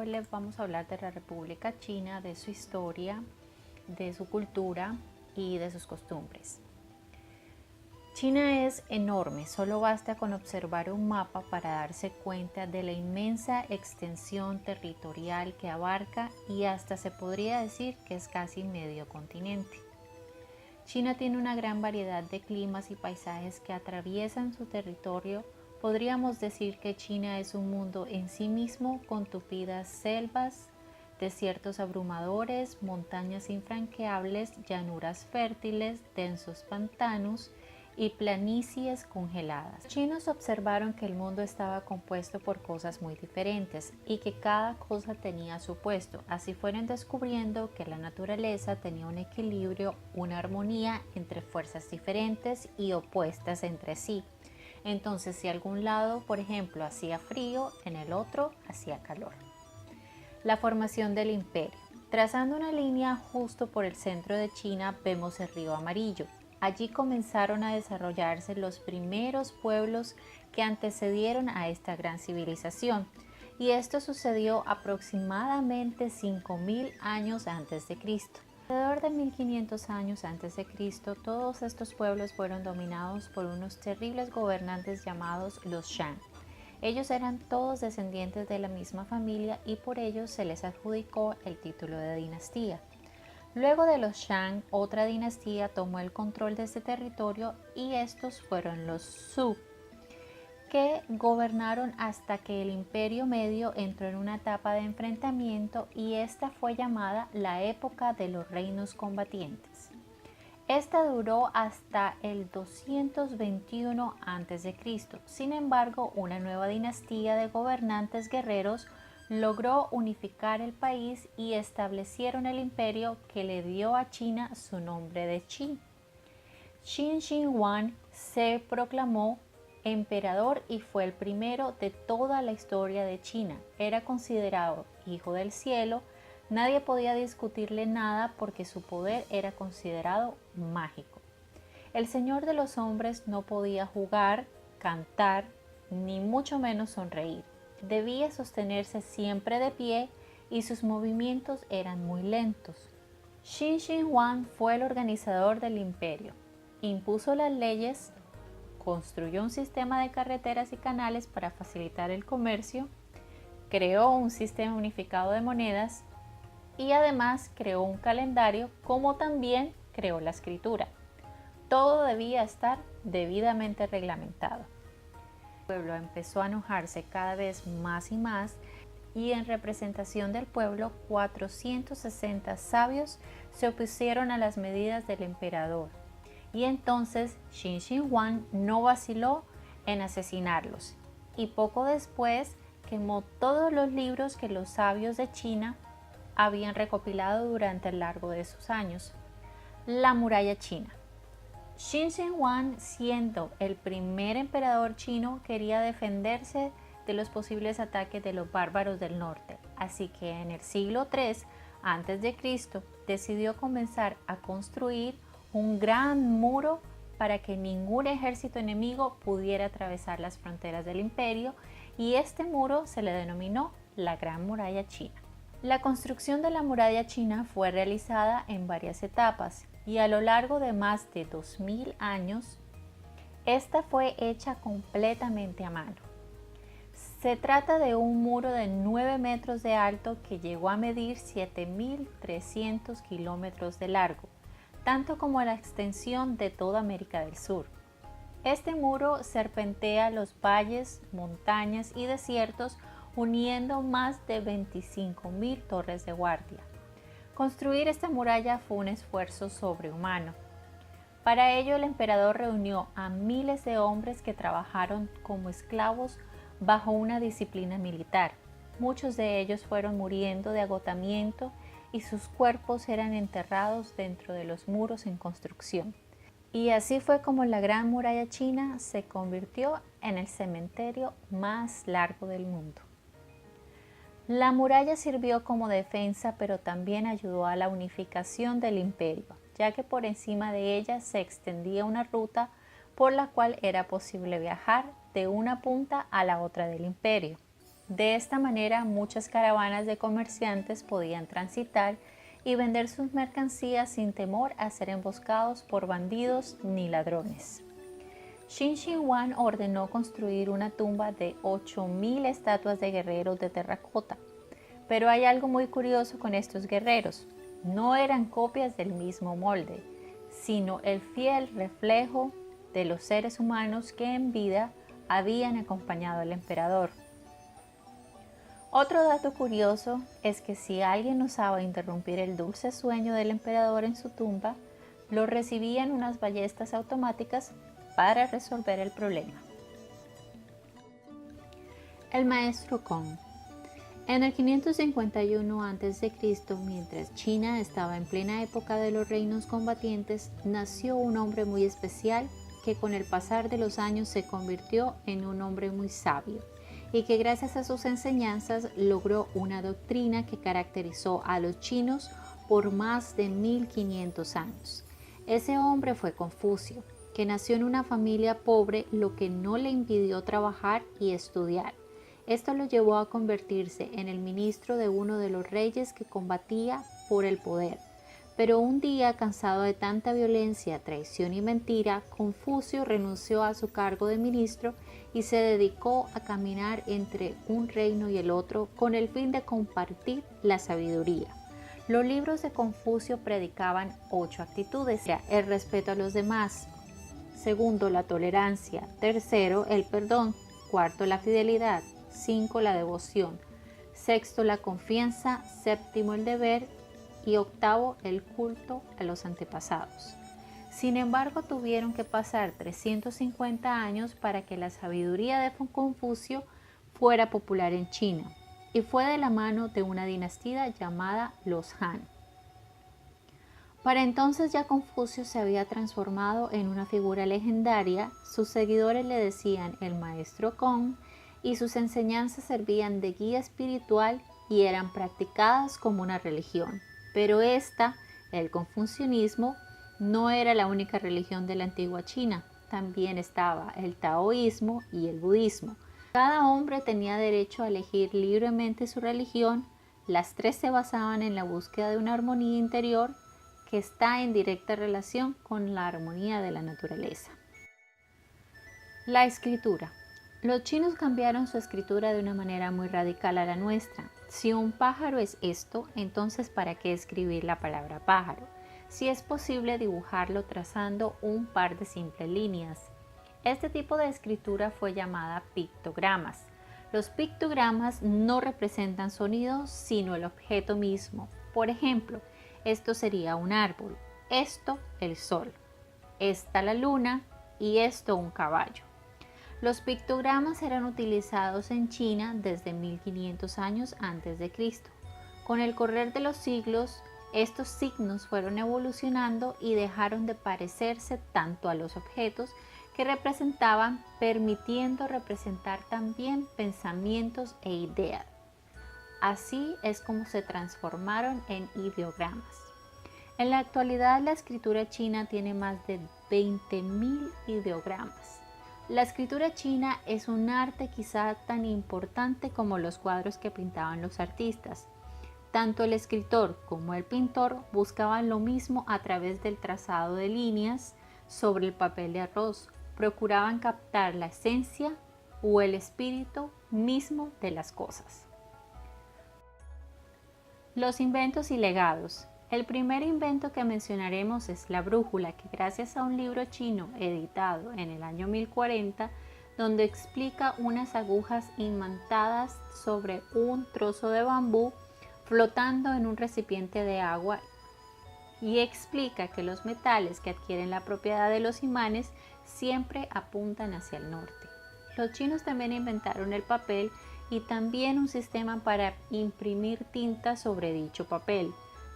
hoy les vamos a hablar de la República China, de su historia, de su cultura y de sus costumbres. China es enorme, solo basta con observar un mapa para darse cuenta de la inmensa extensión territorial que abarca y hasta se podría decir que es casi medio continente. China tiene una gran variedad de climas y paisajes que atraviesan su territorio. Podríamos decir que China es un mundo en sí mismo con tupidas selvas, desiertos abrumadores, montañas infranqueables, llanuras fértiles, densos pantanos y planicies congeladas. Los chinos observaron que el mundo estaba compuesto por cosas muy diferentes y que cada cosa tenía su puesto. Así fueron descubriendo que la naturaleza tenía un equilibrio, una armonía entre fuerzas diferentes y opuestas entre sí. Entonces, si algún lado, por ejemplo, hacía frío, en el otro hacía calor. La formación del imperio. Trazando una línea justo por el centro de China, vemos el río Amarillo. Allí comenzaron a desarrollarse los primeros pueblos que antecedieron a esta gran civilización, y esto sucedió aproximadamente 5.000 años antes de Cristo. Alrededor de 1500 años antes de Cristo, todos estos pueblos fueron dominados por unos terribles gobernantes llamados los Shang. Ellos eran todos descendientes de la misma familia y por ello se les adjudicó el título de dinastía. Luego de los Shang, otra dinastía tomó el control de este territorio y estos fueron los Zhou, que gobernaron hasta que el Imperio Medio entró en una etapa de enfrentamiento y esta fue llamada la época de los reinos combatientes. Esta duró hasta el 221 a.C. Sin embargo, una nueva dinastía de gobernantes guerreros logró unificar el país y establecieron el imperio que le dio a China su nombre de Qi. Qin Shi Huang se proclamó emperador y fue el primero de toda la historia de China. Era considerado hijo del cielo, nadie podía discutirle nada porque su poder era considerado mágico. El señor de los hombres no podía jugar, cantar, ni mucho menos sonreír. Debía sostenerse siempre de pie y sus movimientos eran muy lentos. Qin Shi Huang fue el organizador del imperio, impuso las leyes, construyó un sistema de carreteras y canales para facilitar el comercio, creó un sistema unificado de monedas y además creó un calendario, como también creó la escritura. Todo debía estar debidamente reglamentado. El pueblo empezó a enojarse cada vez más y más y en representación del pueblo 460 sabios se opusieron a las medidas del emperador y entonces Qin Shi Huang no vaciló en asesinarlos y poco después quemó todos los libros que los sabios de China habían recopilado durante el largo de sus años. La muralla china. Qin Shi Huang, siendo el primer emperador chino, quería defenderse de los posibles ataques de los bárbaros del norte, así que en el siglo III a.C. decidió comenzar a construir un gran muro para que ningún ejército enemigo pudiera atravesar las fronteras del imperio, y este muro se le denominó la Gran Muralla China. La construcción de la muralla china fue realizada en varias etapas y a lo largo de más de 2000 años, esta fue hecha completamente a mano. Se trata de un muro de 9 metros de alto que llegó a medir 7.300 kilómetros de largo, tanto como la extensión de toda América del Sur. Este muro serpentea los valles, montañas y desiertos, uniendo más de 25.000 torres de guardia. Construir esta muralla fue un esfuerzo sobrehumano. Para ello, el emperador reunió a miles de hombres que trabajaron como esclavos bajo una disciplina militar. Muchos de ellos fueron muriendo de agotamiento y sus cuerpos eran enterrados dentro de los muros en construcción. Y así fue como la Gran Muralla China se convirtió en el cementerio más largo del mundo. La muralla sirvió como defensa, pero también ayudó a la unificación del imperio, ya que por encima de ella se extendía una ruta por la cual era posible viajar de una punta a la otra del imperio. De esta manera, muchas caravanas de comerciantes podían transitar y vender sus mercancías sin temor a ser emboscados por bandidos ni ladrones. Qin Shi Huang ordenó construir una tumba de 8.000 estatuas de guerreros de terracota. Pero hay algo muy curioso con estos guerreros. No eran copias del mismo molde, sino el fiel reflejo de los seres humanos que en vida habían acompañado al emperador. Otro dato curioso es que si alguien osaba interrumpir el dulce sueño del emperador en su tumba, lo recibían unas ballestas automáticas para resolver el problema. El maestro Kong. En el 551 a.C., mientras China estaba en plena época de los reinos combatientes, nació un hombre muy especial que con el pasar de los años se convirtió en un hombre muy sabio y que gracias a sus enseñanzas logró una doctrina que caracterizó a los chinos por más de 1500 años. Ese hombre fue Confucio, que nació en una familia pobre, lo que no le impidió trabajar y estudiar. Esto lo llevó a convertirse en el ministro de uno de los reyes que combatía por el poder. Pero un día, cansado de tanta violencia, traición y mentira, Confucio renunció a su cargo de ministro y se dedicó a caminar entre un reino y el otro con el fin de compartir la sabiduría. Los libros de Confucio predicaban 8 actitudes: el respeto a los demás, segundo, la tolerancia, tercero, el perdón, cuarto, la fidelidad, 5, la devoción, sexto, la confianza, séptimo, el deber y octavo, el culto a los antepasados. Sin embargo, tuvieron que pasar 350 años para que la sabiduría de Confucio fuera popular en China, y fue de la mano de una dinastía llamada los Han. Para entonces ya Confucio se había transformado en una figura legendaria, sus seguidores le decían el maestro Kong y sus enseñanzas servían de guía espiritual y eran practicadas como una religión. Pero el confucianismo, no era la única religión de la antigua China, también estaba el taoísmo y el budismo. Cada hombre tenía derecho a elegir libremente su religión, las tres se basaban en la búsqueda de una armonía interior que está en directa relación con la armonía de la naturaleza. La escritura. Los chinos cambiaron su escritura de una manera muy radical a la nuestra. Si un pájaro es esto, entonces ¿para qué escribir la palabra pájaro? Si es posible dibujarlo trazando un par de simples líneas. Este tipo de escritura fue llamada pictogramas. Los pictogramas no representan sonidos, sino el objeto mismo. Por ejemplo, esto sería un árbol, esto el sol, esta la luna y esto un caballo. Los pictogramas eran utilizados en China desde 1500 años antes de Cristo. Con el correr de los siglos, estos signos fueron evolucionando y dejaron de parecerse tanto a los objetos que representaban, permitiendo representar también pensamientos e ideas. Así es como se transformaron en ideogramas. En la actualidad, la escritura china tiene más de 20.000 ideogramas. La escritura china es un arte quizá tan importante como los cuadros que pintaban los artistas. Tanto el escritor como el pintor buscaban lo mismo a través del trazado de líneas sobre el papel de arroz. Procuraban captar la esencia o el espíritu mismo de las cosas. Los inventos y legados. El primer invento que mencionaremos es la brújula, que gracias a un libro chino editado en el año 1040, donde explica unas agujas imantadas sobre un trozo de bambú flotando en un recipiente de agua, y explica que los metales que adquieren la propiedad de los imanes siempre apuntan hacia el norte. Los chinos también inventaron el papel y también un sistema para imprimir tinta sobre dicho papel,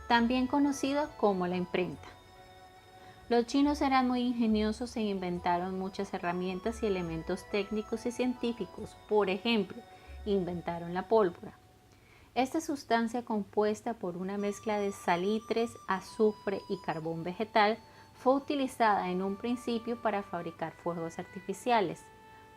también conocido como la imprenta. Los chinos eran muy ingeniosos e inventaron muchas herramientas y elementos técnicos y científicos. Por ejemplo, inventaron la pólvora. Esta sustancia, compuesta por una mezcla de salitres, azufre y carbón vegetal, fue utilizada en un principio para fabricar fuegos artificiales.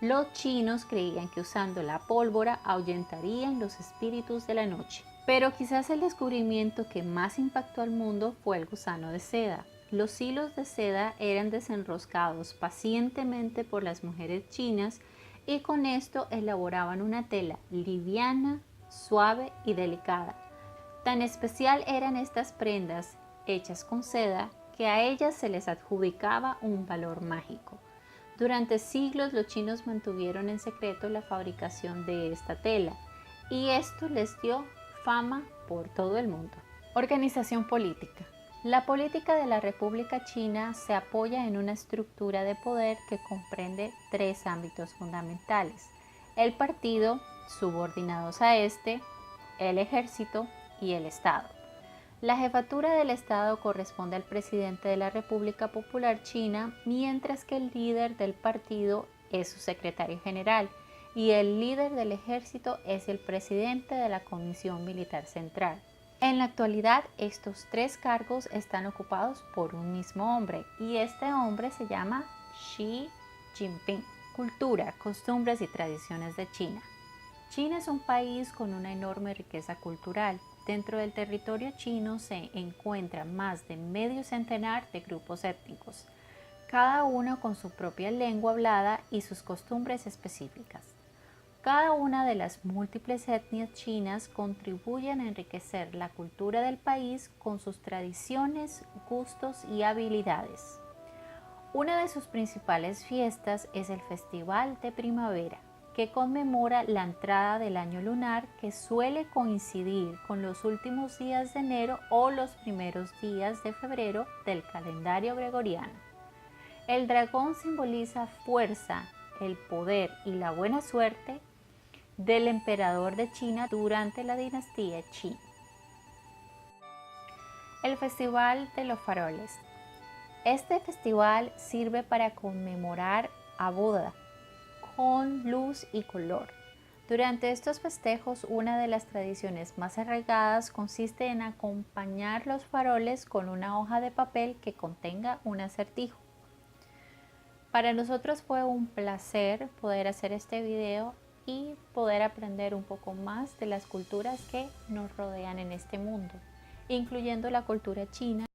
Los chinos creían que usando la pólvora ahuyentarían los espíritus de la noche. Pero quizás el descubrimiento que más impactó al mundo fue el gusano de seda. Los hilos de seda eran desenroscados pacientemente por las mujeres chinas y con esto elaboraban una tela liviana, suave y delicada. Tan especial eran estas prendas hechas con seda que a ellas se les adjudicaba un valor mágico. Durante siglos los chinos mantuvieron en secreto la fabricación de esta tela y esto les dio fama por todo el mundo. Organización política. La política de la República China se apoya en una estructura de poder que comprende tres ámbitos fundamentales: el partido, subordinados a este, el ejército y el Estado. La jefatura del Estado corresponde al presidente de la República Popular China, mientras que el líder del partido es su secretario general y el líder del ejército es el presidente de la Comisión Militar Central. En la actualidad, estos tres cargos están ocupados por un mismo hombre y este hombre se llama Xi Jinping. Cultura, costumbres y tradiciones de China. China es un país con una enorme riqueza cultural. Dentro del territorio chino se encuentran más de medio centenar de grupos étnicos, cada uno con su propia lengua hablada y sus costumbres específicas. Cada una de las múltiples etnias chinas contribuyen a enriquecer la cultura del país con sus tradiciones, gustos y habilidades. Una de sus principales fiestas es el Festival de Primavera, que conmemora la entrada del año lunar, que suele coincidir con los últimos días de enero o los primeros días de febrero del calendario gregoriano. El dragón simboliza fuerza, el poder y la buena suerte del emperador de China durante la dinastía Qin. El Festival de los Faroles. Este festival sirve para conmemorar a Buda con luz y color. Durante estos festejos, una de las tradiciones más arraigadas consiste en acompañar los faroles con una hoja de papel que contenga un acertijo. Para nosotros fue un placer poder hacer este video y poder aprender un poco más de las culturas que nos rodean en este mundo, incluyendo la cultura china.